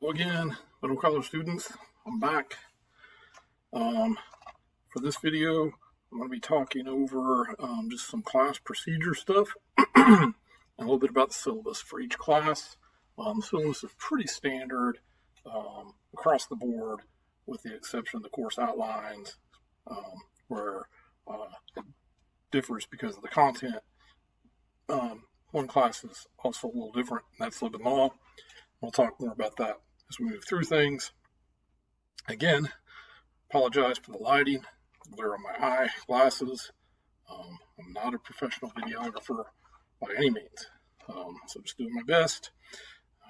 Hello again, middle college students. I'm back. For this video, I'm going to be talking over just some class procedure stuff and a little bit about the syllabus for each class. The syllabus is pretty standard across the board, with the exception of the course outlines, where it differs because of the content. One class is also a little different, and that's Living Law. We'll talk more about that as we move through things. Again, apologize for the lighting. Glare on my eye glasses. I'm not a professional videographer by any means, so just doing my best.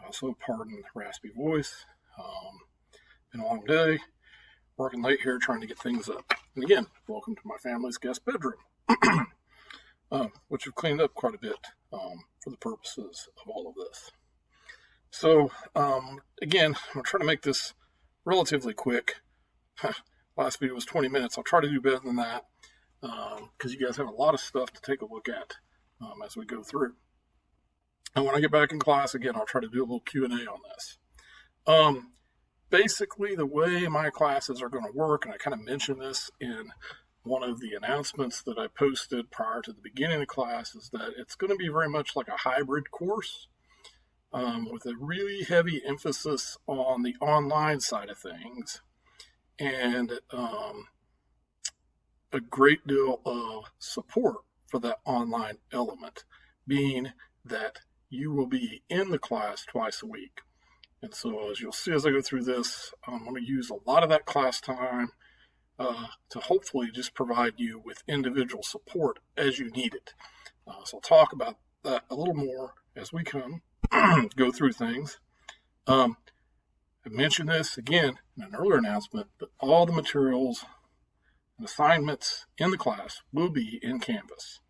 Also, pardon the raspy voice. Been a long day, working late here, trying to get things up. And again, welcome to my family's guest bedroom, which we've cleaned up quite a bit for the purposes of all of this. So, again, I'm going to try to make this relatively quick. Last video was 20 minutes. I'll try to do better than that because you guys have a lot of stuff to take a look at as we go through. And when I get back in class, again, I'll try to do a little Q&A on this. Basically, the way my classes are going to work, and I kind of mentioned this in one of the announcements that I posted prior to the beginning of class, is that it's going to be very much like a hybrid course. With a really heavy emphasis on the online side of things, and a great deal of support for that online element, being that you will be in the class twice a week. And so as you'll see as I go through this, I'm going to use a lot of that class time to hopefully just provide you with individual support as you need it. So I'll talk about that a little more as we go through things. I mentioned this again in an earlier announcement, but all the materials and assignments in the class will be in Canvas.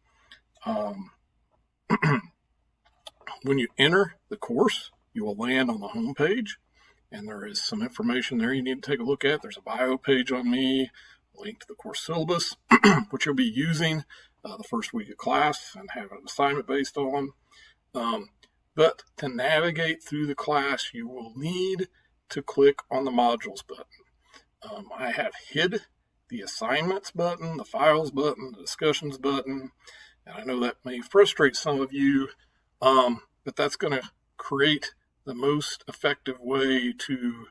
When you enter the course, you will land on the home page, and there is some information there you need to take a look at. There's a bio page on me, a link to the course syllabus, which you'll be using the first week of class and have an assignment based on. But to navigate through the class, you will need to click on the modules button. I have hid the assignments button, the files button, the discussions button, and I know that may frustrate some of you, but that's going to create the most effective way to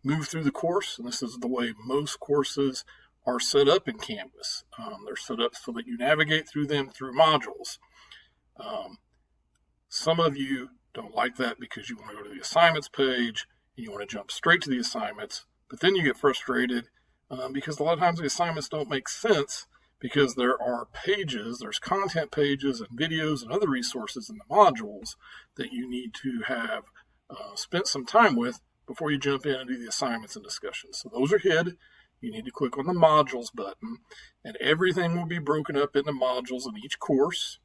move through the course. And this is the way most courses are set up in Canvas. They're set up so that you navigate through them through modules. Some of you don't like that because you want to go to the assignments page and you want to jump straight to the assignments, but then you get frustrated because a lot of times the assignments don't make sense because there are pages, there's content pages and videos and other resources in the modules that you need to have spent some time with before you jump in and do the assignments and discussions. So those are hid. You need to click on the modules button, and everything will be broken up into modules in each course.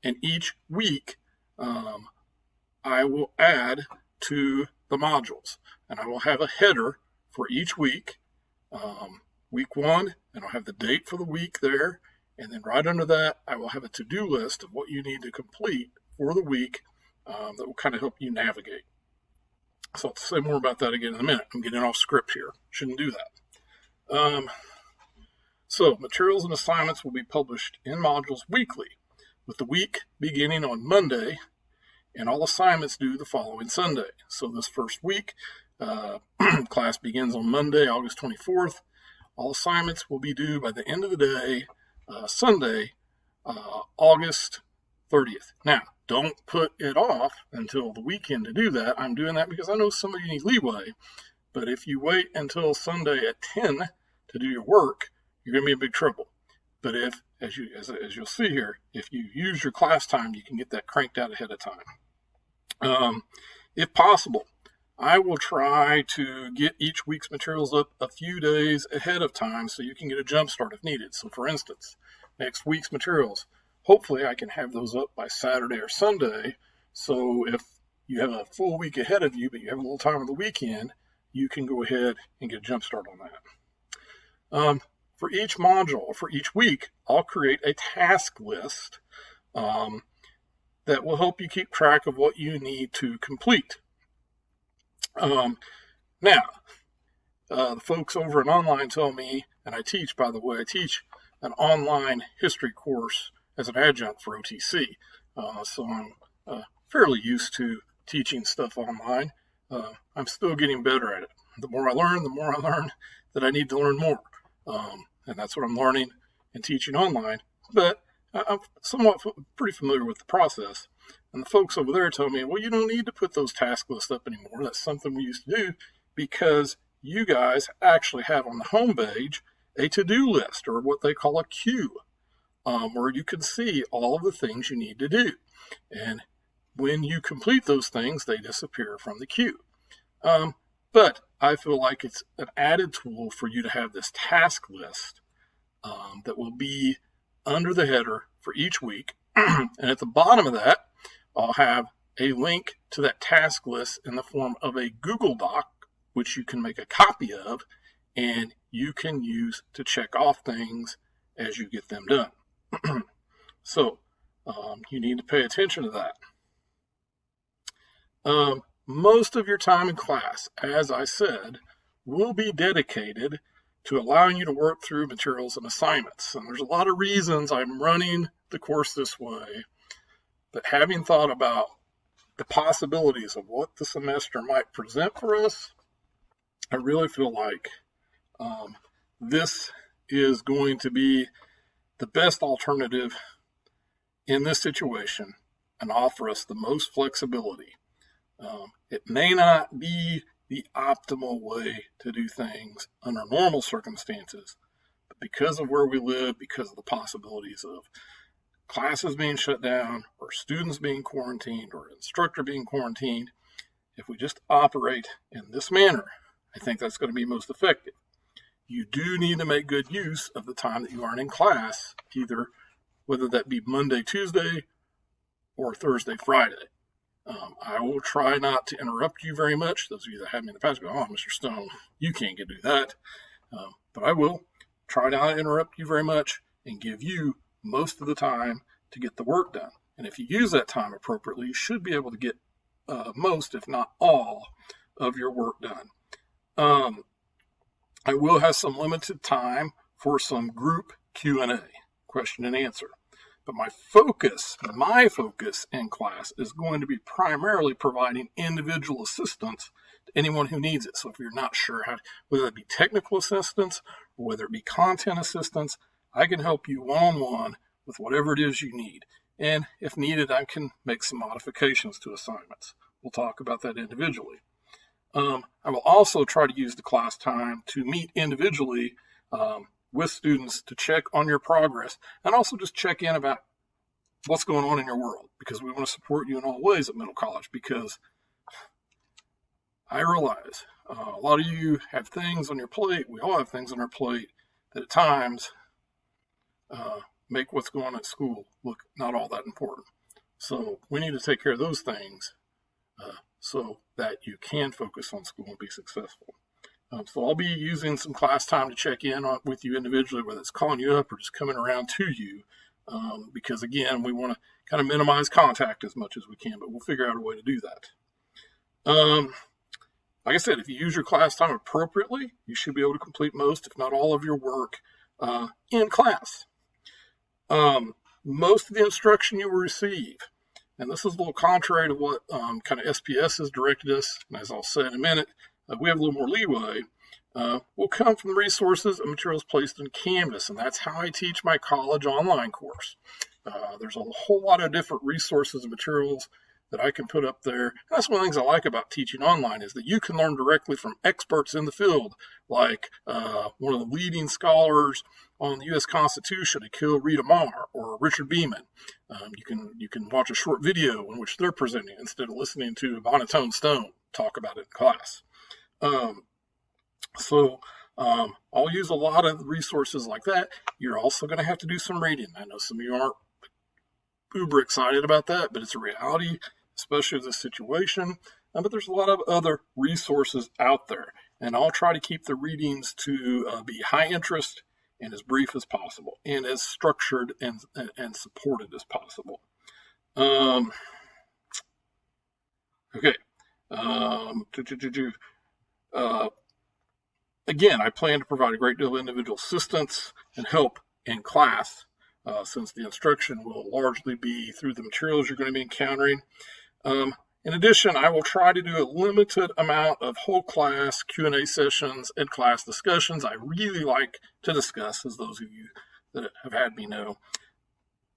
And each week, I will add to the modules, and I will have a header for each week. Week 1, and I'll have the date for the week there, and then right under that, I will have a to-do list of what you need to complete for the week that will kind of help you navigate. So I'll say more about that again in a minute. I'm getting off script here. Shouldn't do that. So materials and assignments will be published in modules weekly, with the week beginning on Monday, and all assignments due the following Sunday. So this first week, class begins on Monday, August 24th. All assignments will be due by the end of the day, Sunday, August 30th. Now, don't put it off until the weekend to do that. I'm doing that because I know some of you need leeway, but if you wait until Sunday at 10 to do your work, you're going to be in big trouble. But if, as you'll see here, if you use your class time, you can get that cranked out ahead of time. If possible, I will try to get each week's materials up a few days ahead of time so you can get a jump start if needed. So for instance, next week's materials, hopefully I can have those up by Saturday or Sunday. So if you have a full week ahead of you, but you have a little time on the weekend, you can go ahead and get a jump start on that. For each module, for each week, I'll create a task list that will help you keep track of what you need to complete Now, the folks over in online tell me, and I teach, by the way, I teach an online history course as an adjunct for OTC. So I'm fairly used to teaching stuff online. I'm still getting better at it. The more I learn that I need to learn more. And that's what I'm learning and teaching online. But I'm somewhat pretty familiar with the process. And the folks over there tell me, well, you don't need to put those task lists up anymore. That's something we used to do because you guys actually have on the home page a to-do list, or what they call a queue, where you can see all of the things you need to do. And when you complete those things, they disappear from the queue. But I feel like it's an added tool for you to have this task list that will be under the header for each week. And at the bottom of that, I'll have a link to that task list in the form of a Google Doc, which you can make a copy of and you can use to check off things as you get them done. So you need to pay attention to that. Most of your time in class, as I said, will be dedicated to allowing you to work through materials and assignments. And there's a lot of reasons I'm running the course this way, but having thought about the possibilities of what the semester might present for us, I really feel like this is going to be the best alternative in this situation and offer us the most flexibility. It may not be the optimal way to do things under normal circumstances, but because of where we live, because of the possibilities of classes being shut down, or students being quarantined, or an instructor being quarantined, if we just operate in this manner, I think that's going to be most effective. You do need to make good use of the time that you aren't in class, either whether that be Monday, Tuesday, or Thursday, Friday. I will try not to interrupt you very much. Those of you that have me in the past go, oh, Mr. Stone, you can't do that. But I will try not to interrupt you very much and give you most of the time to get the work done. And if you use that time appropriately, you should be able to get most, if not all, of your work done. I will have some limited time for some group Q&A, question and answer. But my focus in class is going to be primarily providing individual assistance to anyone who needs it. So if you're not sure whether it be technical assistance or whether it be content assistance, I can help you one-on-one with whatever it is you need. And if needed, I can make some modifications to assignments. We'll talk about that individually. I will also try to use the class time to meet individually with students to check on your progress and also just check in about what's going on in your world, because we want to support you in all ways at Middle College, because I realize a lot of you have things on your plate. We all have things on our plate that at times make what's going on at school look not all that important. So we need to take care of those things so that you can focus on school and be successful. So I'll be using some class time to check in with you individually, whether it's calling you up or just coming around to you, because again, we want to kind of minimize contact as much as we can, but we'll figure out a way to do that. Like I said, if you use your class time appropriately, you should be able to complete most, if not all, of your work in class. Most of the instruction you will receive, and this is a little contrary to what kind of SPS has directed us, and as I'll say in a minute, we have a little more leeway, will come from resources and materials placed in Canvas, and that's how I teach my college online course. There's a whole lot of different resources and materials that I can put up there. And that's one of the things I like about teaching online, is that you can learn directly from experts in the field, like one of the leading scholars on the U.S. Constitution, Akil Reed-Amar, or Richard Beeman. You can watch a short video in which they're presenting instead of listening to Bonatone Stone talk about it in class. I'll use a lot of resources like that. You're also going to have to do some reading. I know some of you aren't uber excited about that, but it's a reality, especially in this situation. But there's a lot of other resources out there, and I'll try to keep the readings to be high interest and as brief as possible, and as structured and supported as possible. Okay. Again, I plan to provide a great deal of individual assistance and help in class, since the instruction will largely be through the materials you're going to be encountering. In addition, I will try to do a limited amount of whole class Q&A sessions and class discussions. I really like to discuss, as those of you that have had me know.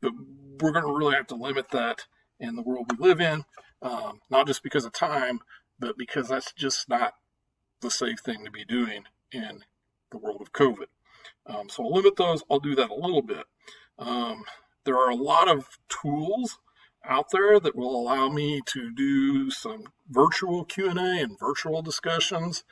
But we're going to really have to limit that in the world we live in, not just because of time, but because that's just not the safe thing to be doing in the world of COVID. So I'll limit those. I'll do that a little bit. There are a lot of tools out there that will allow me to do some virtual Q&A and virtual discussions.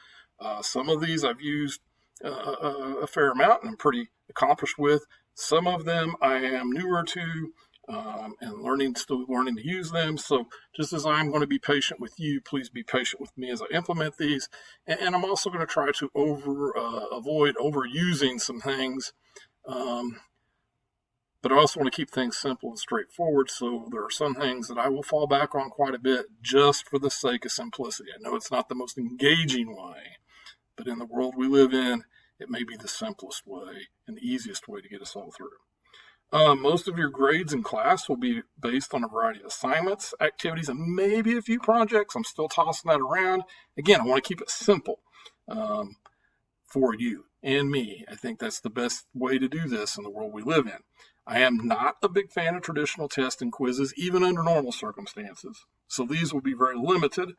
Some of these I've used a fair amount and I'm pretty accomplished with. Some of them I am newer to and still learning to use them. So just as I'm going to be patient with you, please be patient with me as I implement these. And I'm also going to try to avoid overusing some things. But I also want to keep things simple and straightforward, so there are some things that I will fall back on quite a bit just for the sake of simplicity. I know it's not the most engaging way, but in the world we live in, it may be the simplest way and the easiest way to get us all through. Most of your grades in class will be based on a variety of assignments, activities, and maybe a few projects. I'm still tossing that around. Again, I want to keep it simple for you and me. I think that's the best way to do this in the world we live in. I am not a big fan of traditional tests and quizzes, even under normal circumstances. So these will be very limited.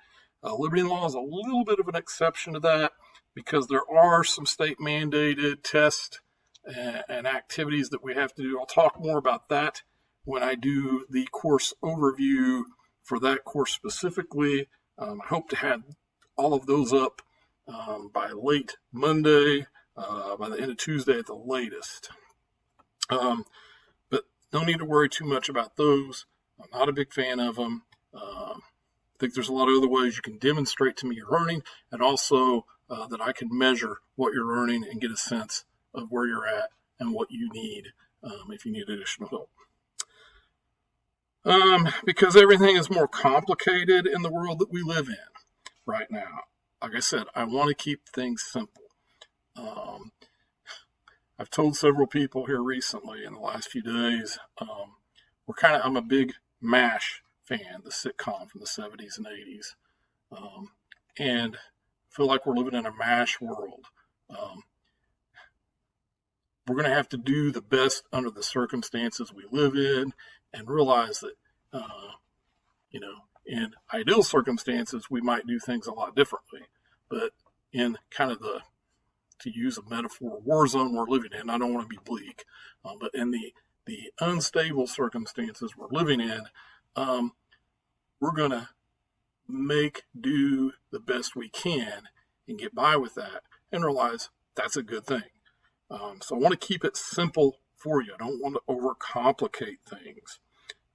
Liberty and law is a little bit of an exception to that because there are some state mandated tests and activities that we have to do. I'll talk more about that when I do the course overview for that course specifically. I hope to have all of those up by late Monday, by the end of Tuesday at the latest. But no need to worry too much about those. I'm not a big fan of them. I think there's a lot of other ways you can demonstrate to me your learning, and also that I can measure what you're learning and get a sense of where you're at and what you need if you need additional help. Because everything is more complicated in the world that we live in right now. Like I said, I want to keep things simple. I've told several people here recently in the last few days, I'm a big MASH fan, the sitcom from the 70s and 80s. And I feel like we're living in a MASH world. We're going to have to do the best under the circumstances we live in and realize that, in ideal circumstances, we might do things a lot differently. But in kind of to use a metaphor, war zone we're living in, I don't want to be bleak, but in the unstable circumstances we're living in, we're going to make do the best we can and get by with that and realize that's a good thing. So I want to keep it simple for you. I don't want to overcomplicate things.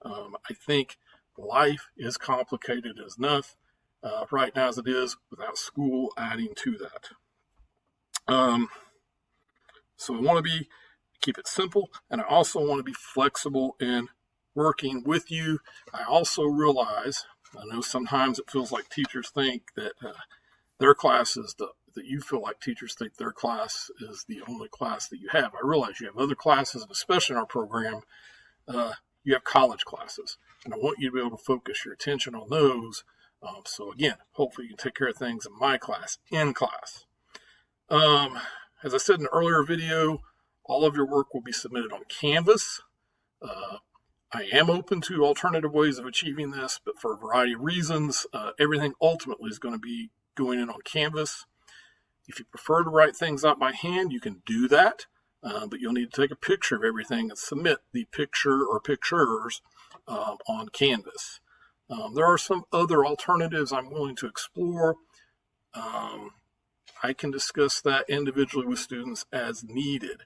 I think life is complicated enough right now as it is without school adding to that. So I want to keep it simple, and I also want to be flexible in working with you. I also realize, I know sometimes it feels like teachers think that their class is that you feel like teachers think their class is the only class that you have. I realize you have other classes, especially in our program, you have college classes, and I want you to be able to focus your attention on those. So again, hopefully you can take care of things in my class, in class. As I said in an earlier video, all of your work will be submitted on Canvas. I am open to alternative ways of achieving this, but for a variety of reasons, everything ultimately is going to be going in on Canvas. If you prefer to write things out by hand, you can do that, but you'll need to take a picture of everything and submit the picture or pictures on Canvas. There are some other alternatives I'm willing to explore. I can discuss that individually with students as needed.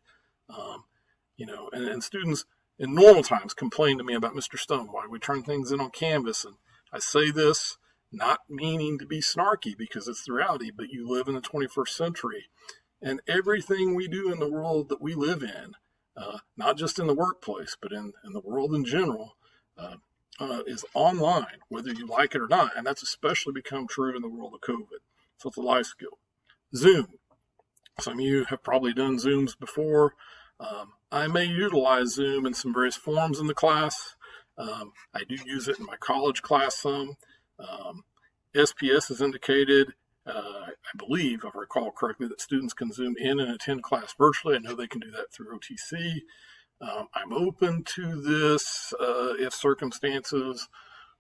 And students in normal times complain to me about, Mr. Stone, why do we turn things in on Canvas? And I say this not meaning to be snarky because it's the reality, but you live in the 21st century. And everything we do in the world that we live in, not just in the workplace, but in the world in general, is online, whether you like it or not. And that's especially become true in the world of COVID. So it's a life skill. Zoom. Some of you have probably done Zooms before. I may utilize Zoom in some various forms in the class. I do use it in my college class some. SPS has indicated, I believe, if I recall correctly, that students can Zoom in and attend class virtually. I know they can do that through OTC. I'm open to this if circumstances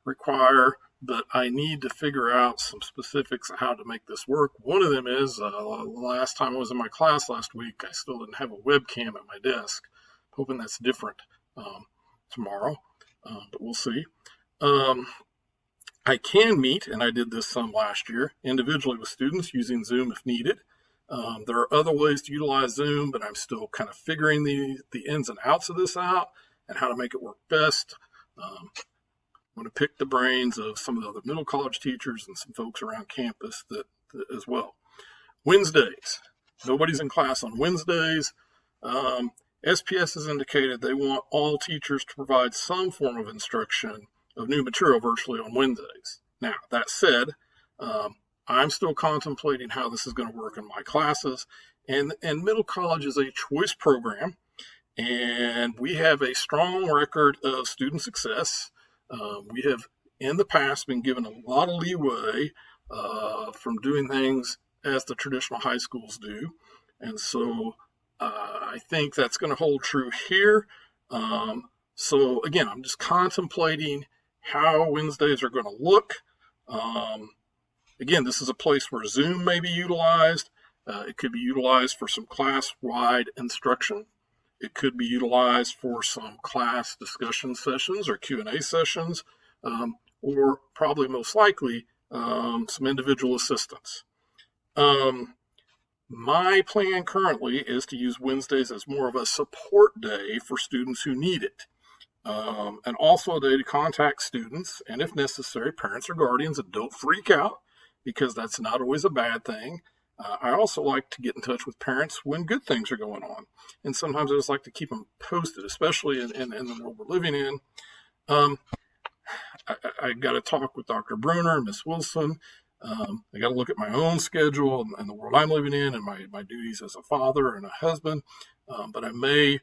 require, but I need to figure out some specifics of how to make this work. One of them is, the last time I was in my class last week, I still didn't have a webcam at my desk. Hoping that's different tomorrow, but we'll see. I can meet, and I did this some last year, individually with students using Zoom if needed. There are other ways to utilize Zoom, but I'm still kind of figuring the ins and outs of this out and how to make it work best. I'm going to pick the brains of some of the other middle college teachers and some folks around campus that as well. Wednesdays. Nobody's in class on Wednesdays. SPS has indicated they want all teachers to provide some form of instruction of new material virtually on Wednesdays. Now, that said, I'm still contemplating how this is going to work in my classes. And middle college is a choice program, and we have a strong record of student success. We have, in the past, been given a lot of leeway from doing things as the traditional high schools do. And so I think that's going to hold true here. So again, I'm just contemplating how Wednesdays are going to look. Again, this is a place where Zoom may be utilized. It could be utilized for some class-wide instruction. It could be utilized for some class discussion sessions or Q&A sessions, or probably most likely some individual assistance. My plan currently is to use Wednesdays as more of a support day for students who need it. And also a day to contact students, and if necessary, parents or guardians, and don't freak out, because that's not always a bad thing. I also like to get in touch with parents when good things are going on. And sometimes I just like to keep them posted, especially in the world we're living in. I got to talk with Dr. Bruner and Miss Wilson. I got to look at my own schedule and the world I'm living in and my duties as a father and a husband. But I may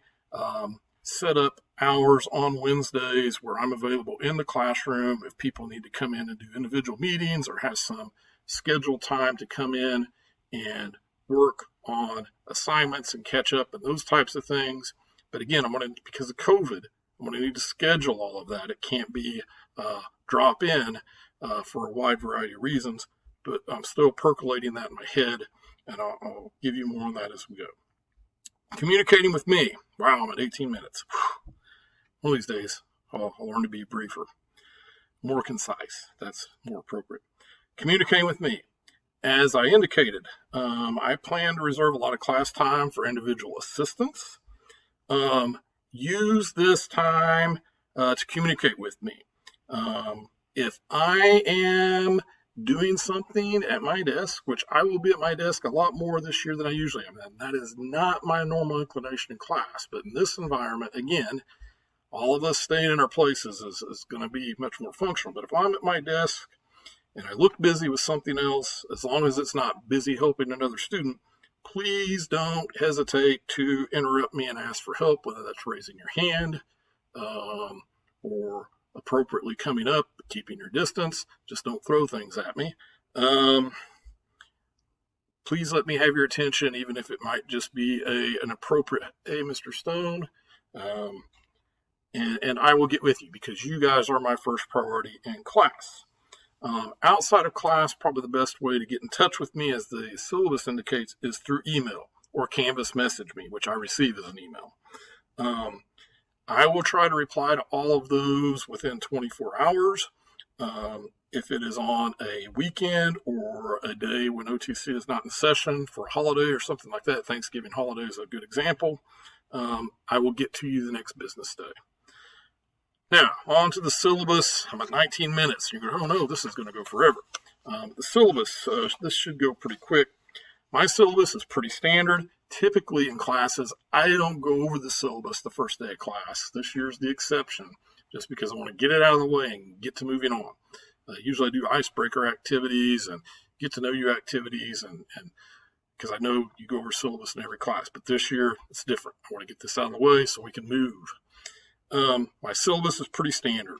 set up hours on Wednesdays where I'm available in the classroom if people need to come in and do individual meetings or have some scheduled time to come in and work on assignments and catch up and those types of things. But again, because of COVID, I'm going to need to schedule all of that. It can't be drop in for a wide variety of reasons, but I'm still percolating that in my head, and I'll give you more on that as we go. Communicating with me. Wow, I'm at 18 minutes. One of these days, I'll learn to be briefer, more concise. That's more appropriate. Communicating with me. As I indicated, I plan to reserve a lot of class time for individual assistance. Use this time to communicate with me. If I am doing something at my desk, which I will be at my desk a lot more this year than I usually am, and that is not my normal inclination in class, but in this environment, again, all of us staying in our places is going to be much more functional. But if I'm at my desk and I look busy with something else, as long as it's not busy helping another student, please don't hesitate to interrupt me and ask for help, whether that's raising your hand or appropriately coming up, but keeping your distance. Just don't throw things at me. Please let me have your attention, even if it might just be an appropriate, hey, Mr. Stone, and I will get with you because you guys are my first priority in class. Outside of class, probably the best way to get in touch with me, as the syllabus indicates, is through email or Canvas message me, which I receive as an email. I will try to reply to all of those within 24 hours. If it is on a weekend or a day when OTC is not in session for a holiday or something like that, Thanksgiving holiday is a good example, I will get to you the next business day. Now, on to the syllabus. I'm at 19 minutes. You're going, oh no, this is going to go forever. The syllabus, this should go pretty quick. My syllabus is pretty standard. Typically in classes, I don't go over the syllabus the first day of class. This year's the exception, just because I want to get it out of the way and get to moving on. Usually I do icebreaker activities and get to know you activities, and because I know you go over syllabus in every class, but this year it's different. I want to get this out of the way so we can move. My syllabus is pretty standard.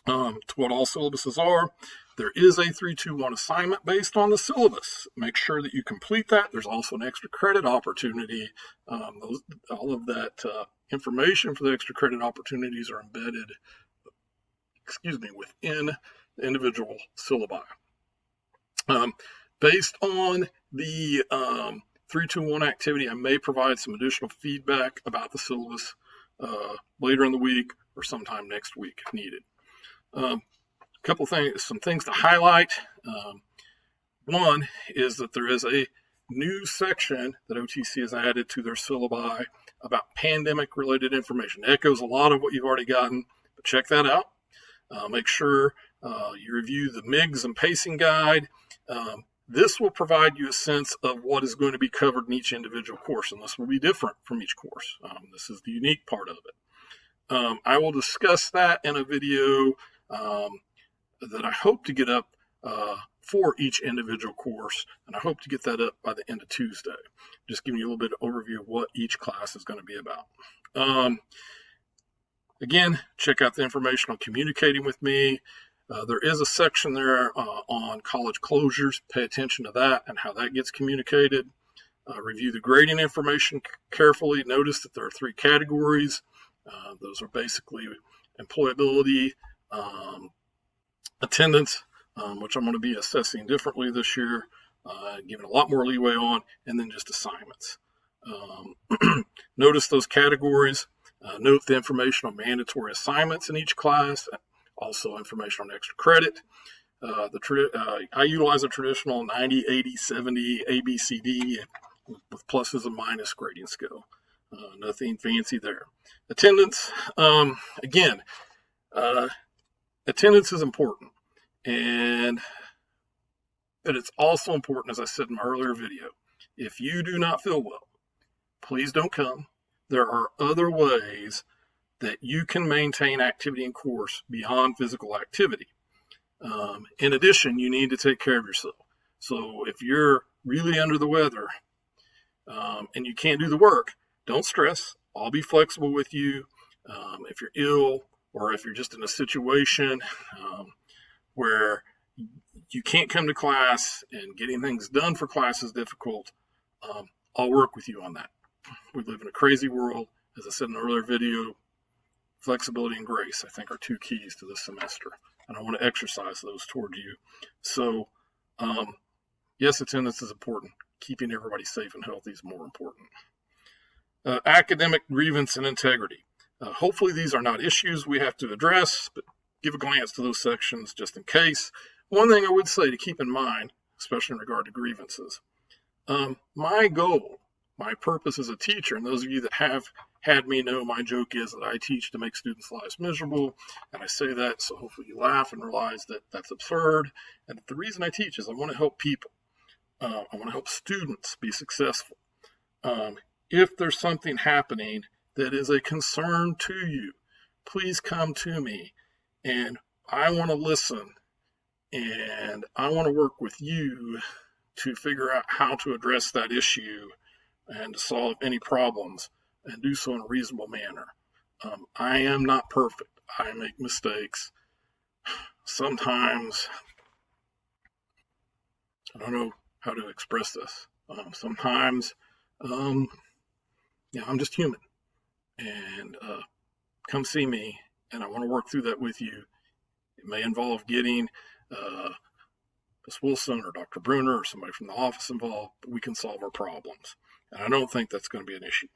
To what all syllabuses are, there is a 3-2-1 assignment based on the syllabus. Make sure that you complete that. There's also an extra credit opportunity. All of that information for the extra credit opportunities are embedded, within the individual syllabi. Based on the 3-2-1 activity, I may provide some additional feedback about the syllabus later in the week or sometime next week if needed. Some things to highlight. One is that there is a new section that OTC has added to their syllabi about pandemic-related information. It echoes a lot of what you've already gotten, but check that out. Make sure you review the MIGS and pacing guide. This will provide you a sense of what is going to be covered in each individual course, and this will be different from each course. This is the unique part of it. I will discuss that in a video that I hope to get up for each individual course, and I hope to get that up by the end of Tuesday. Just giving you a little bit of overview of what each class is going to be about. Again, check out the information on communicating with me. There is a section there on college closures. Pay attention to that and how that gets communicated. Review the grading information carefully. Notice that there are 3 categories. Those are basically employability, attendance, which I'm going to be assessing differently this year, giving a lot more leeway on, and then just assignments. Notice those categories. Note the information on mandatory assignments in each class, also information on extra credit. I utilize a traditional 90, 80, 70 ABCD with pluses and minus grading scale. Nothing fancy there. Attendance, again, attendance is important, but it's also important, as I said in my earlier video, if you do not feel well, please don't come. There are other ways that you can maintain activity in course beyond physical activity. In addition, you need to take care of yourself. So if you're really under the weather and you can't do the work, don't stress. I'll be flexible with you. If you're ill or if you're just in a situation where you can't come to class and getting things done for class is difficult, I'll work with you on that. We live in a crazy world. As I said in an earlier video, flexibility and grace, I think, are 2 keys to this semester. And I want to exercise those toward you. So, yes, attendance is important. Keeping everybody safe and healthy is more important. Academic grievance and integrity. Hopefully these are not issues we have to address, but give a glance to those sections just in case. One thing I would say to keep in mind, especially in regard to grievances, my goal, my purpose as a teacher, and those of you that have had me know my joke is that I teach to make students' lives miserable, and I say that so hopefully you laugh and realize that that's absurd, and the reason I teach is I want to help people. I want to help students be successful. If there's something happening that is a concern to you, please come to me, and I want to listen, and I want to work with you to figure out how to address that issue and to solve any problems and do so in a reasonable manner. I am not perfect. I make mistakes. Sometimes, I don't know how to express this. Sometimes, I'm just human. And come see me, and I want to work through that with you. It may involve getting Ms. Wilson or Dr. Bruner or somebody from the office involved, but we can solve our problems. And I don't think that's going to be an issue.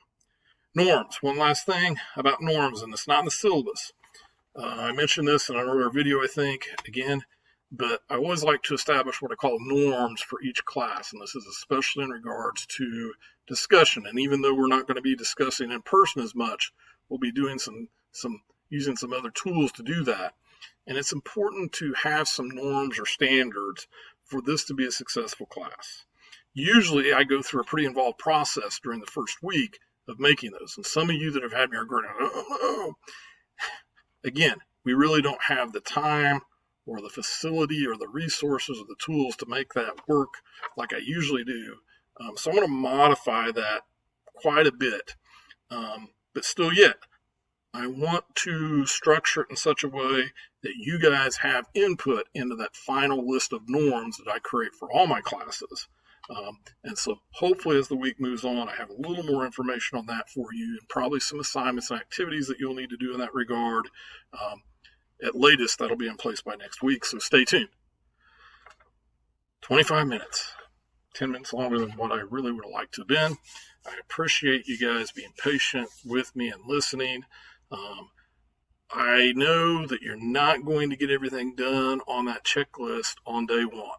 Norms. One last thing about norms, and it's not in the syllabus. I mentioned this in an earlier video, I think, again, but I always like to establish what I call norms for each class, and this is especially in regards to discussion. And even though we're not going to be discussing in person as much, we'll be doing using some other tools to do that. And it's important to have some norms or standards for this to be a successful class. Usually I go through a pretty involved process during the first week of making those. And some of you that have had me are going, oh, again, we really don't have the time or the facility or the resources or the tools to make that work like I usually do. So I'm going to modify that quite a bit. But still yet, I want to structure it in such a way that you guys have input into that final list of norms that I create for all my classes. And so hopefully as the week moves on, I have a little more information on that for you, and probably some assignments and activities that you'll need to do in that regard. At latest, that'll be in place by next week, so stay tuned. 25 minutes, 10 minutes longer than what I really would have liked to have been. I appreciate you guys being patient with me and listening. I know that you're not going to get everything done on that checklist on day one.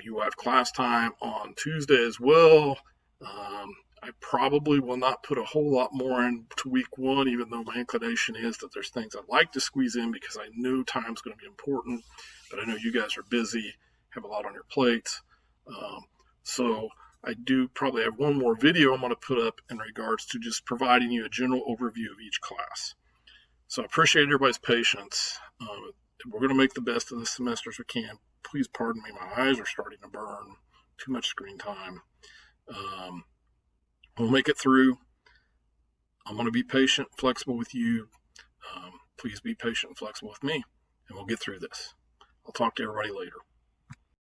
You will have class time on Tuesday as well. I probably will not put a whole lot more into week one, even though my inclination is that there's things I'd like to squeeze in because I know time's going to be important, but I know you guys are busy, have a lot on your plates. So I do probably have one more video I'm going to put up in regards to just providing you a general overview of each class. So I appreciate everybody's patience. We're going to make the best of this semester as we can. Please pardon me, my eyes are starting to burn. Too much screen time. We'll make it through. I'm going to be patient, flexible with you. Please be patient and flexible with me, and we'll get through this. I'll talk to everybody later.